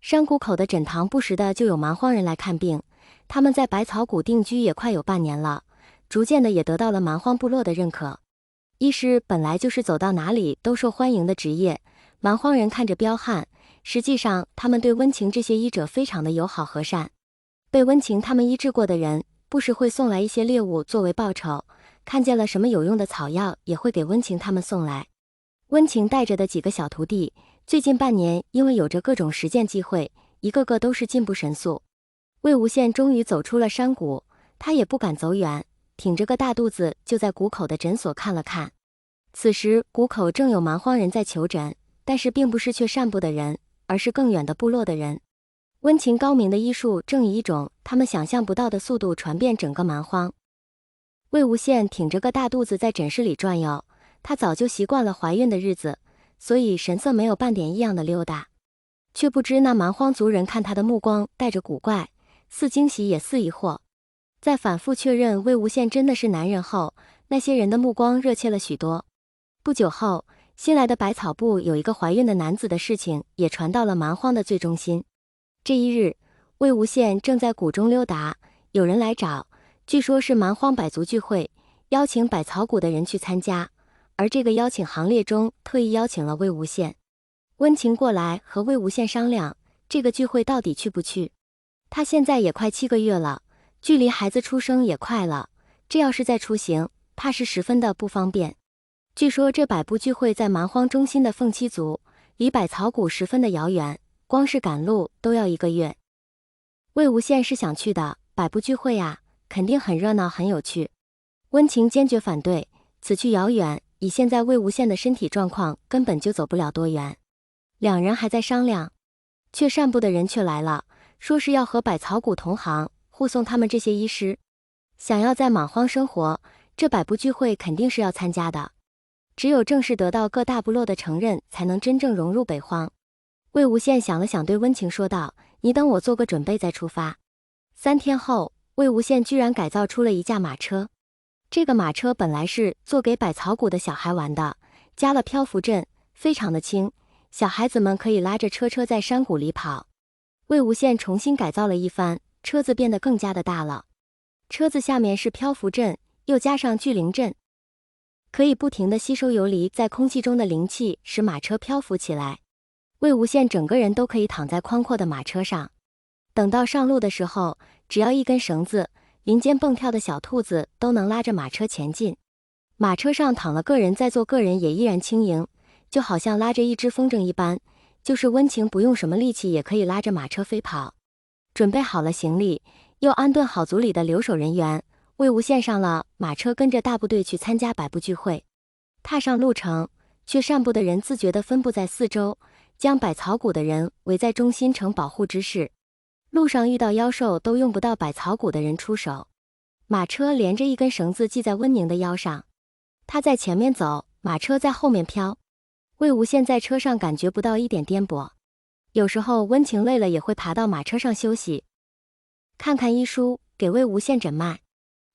山谷口的枕堂不时的就有蛮荒人来看病，他们在百草谷定居也快有半年了，逐渐的也得到了蛮荒部落的认可。医师本来就是走到哪里都受欢迎的职业，蛮荒人看着彪悍，实际上他们对温情这些医者非常的友好和善。被温情他们医治过的人，不时会送来一些猎物作为报酬，看见了什么有用的草药，也会给温情他们送来。温情带着的几个小徒弟，最近半年因为有着各种实践机会，一个个都是进步神速。魏无羡终于走出了山谷，他也不敢走远，挺着个大肚子就在谷口的诊所看了看。此时谷口正有蛮荒人在求诊，但是并不是去善部的人，而是更远的部落的人。温情高明的医术正以一种他们想象不到的速度传遍整个蛮荒。魏无羡挺着个大肚子在诊室里转悠，他早就习惯了怀孕的日子，所以神色没有半点异样的溜达。却不知那蛮荒族人看他的目光带着古怪，似惊喜也似疑惑。在反复确认魏无羡真的是男人后，那些人的目光热切了许多。不久后，新来的百草部有一个怀孕的男子的事情也传到了蛮荒的最中心。这一日，魏无羡正在谷中溜达，有人来找，据说是蛮荒百族聚会，邀请百草谷的人去参加，而这个邀请行列中特意邀请了魏无羡。温情过来和魏无羡商量，这个聚会到底去不去。他现在也快7个月了，距离孩子出生也快了，这要是再出行，怕是十分的不方便。据说这百部聚会在蛮荒中心的凤栖族，离百草谷十分的遥远，光是赶路都要1个月。魏无羡是想去的，百部聚会啊，肯定很热闹很有趣。温情坚决反对，此去遥远，以现在魏无羡的身体状况，根本就走不了多远。两人还在商量，却善部的人却来了，说是要和百草谷同行，护送他们这些医师。想要在蛮荒生活，这百部聚会肯定是要参加的。只有正式得到各大部落的承认，才能真正融入北荒。魏无羡想了想，对温情说道：“你等我做个准备再出发。”3天后，魏无羡居然改造出了一架马车。这个马车本来是做给百草谷的小孩玩的，加了漂浮阵，非常的轻，小孩子们可以拉着车在山谷里跑。魏无羡重新改造了一番，车子变得更加的大了。车子下面是漂浮阵，又加上聚灵阵，可以不停地吸收游离在空气中的灵气，使马车漂浮起来。魏无羡整个人都可以躺在宽阔的马车上。等到上路的时候，只要一根绳子，林间蹦跳的小兔子都能拉着马车前进。马车上躺了个人，再坐个人也依然轻盈，就好像拉着一只风筝一般，就是温情不用什么力气也可以拉着马车飞跑。准备好了行李，又安顿好族里的留守人员，魏无羡上了马车，跟着大部队去参加百部聚会。踏上路程，却善部的人自觉地分布在四周，将百草谷的人围在中心成保护之势。路上遇到妖兽都用不到百草谷的人出手。马车连着一根绳子系在温宁的腰上，他在前面走，马车在后面飘。魏无羡在车上感觉不到一点颠簸。有时候温情累了也会爬到马车上休息，看看医书，给魏无羡诊脉。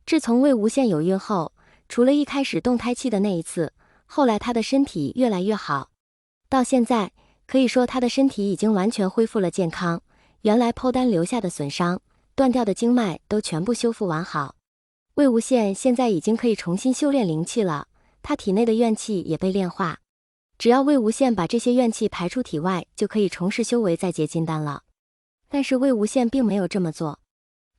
自从魏无羡有孕后，除了一开始动胎气的那一次，后来他的身体越来越好。到现在，可以说他的身体已经完全恢复了健康，原来剖丹留下的损伤、断掉的经脉都全部修复完好。魏无羡现在已经可以重新修炼灵气了，他体内的怨气也被炼化。只要魏无羡把这些怨气排出体外，就可以重拾修为再结金丹了。但是魏无羡并没有这么做。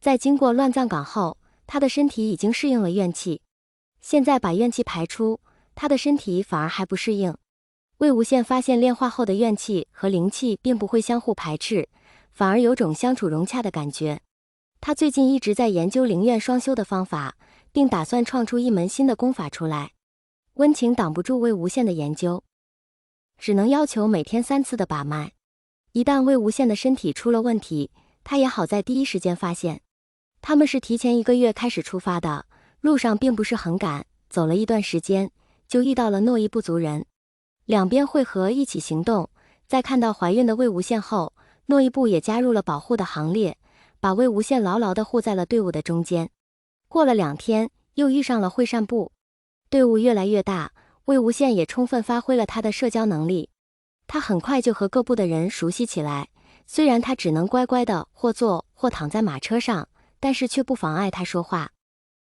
在经过乱葬岗后，他的身体已经适应了怨气，现在把怨气排出，他的身体反而还不适应。魏无羡发现炼化后的怨气和灵气并不会相互排斥，反而有种相处融洽的感觉。他最近一直在研究灵怨双修的方法，并打算创出一门新的功法出来。温情挡不住魏无羡的研究，只能要求每天3次的把脉。一旦魏无羡的身体出了问题，他也好在第一时间发现。他们是提前1个月开始出发的，路上并不是很赶，走了一段时间，就遇到了诺伊部族人。两边会合一起行动，在看到怀孕的魏无羡后，诺伊部也加入了保护的行列，把魏无羡牢牢地护在了队伍的中间。过了2天，又遇上了会善部，队伍越来越大，魏无羡也充分发挥了他的社交能力。他很快就和各部的人熟悉起来，虽然他只能乖乖的或坐或躺在马车上，但是却不妨碍他说话。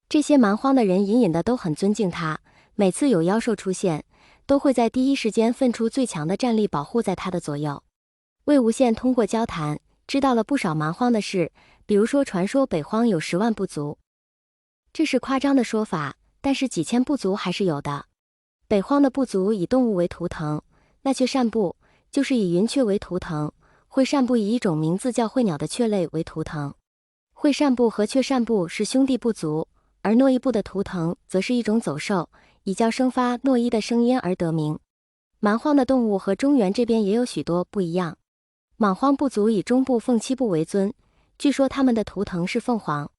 这些蛮荒的人隐隐的都很尊敬他，每次有妖兽出现，都会在第一时间分出最强的战力保护在他的左右。魏无羡通过交谈，知道了不少蛮荒的事，比如说传说北荒有10万部族，这是夸张的说法，但是几千部族还是有的。北荒的部族以动物为图腾，那雀扇部就是以云雀为图腾，会扇部以一种名字叫会鸟的雀类为图腾。会扇部和雀扇部是兄弟部族，而诺伊部的图腾则是一种走兽，以叫声发诺伊的声音而得名。蛮荒的动物和中原这边也有许多不一样。莽荒部族以中部凤栖部为尊，据说他们的图腾是凤凰。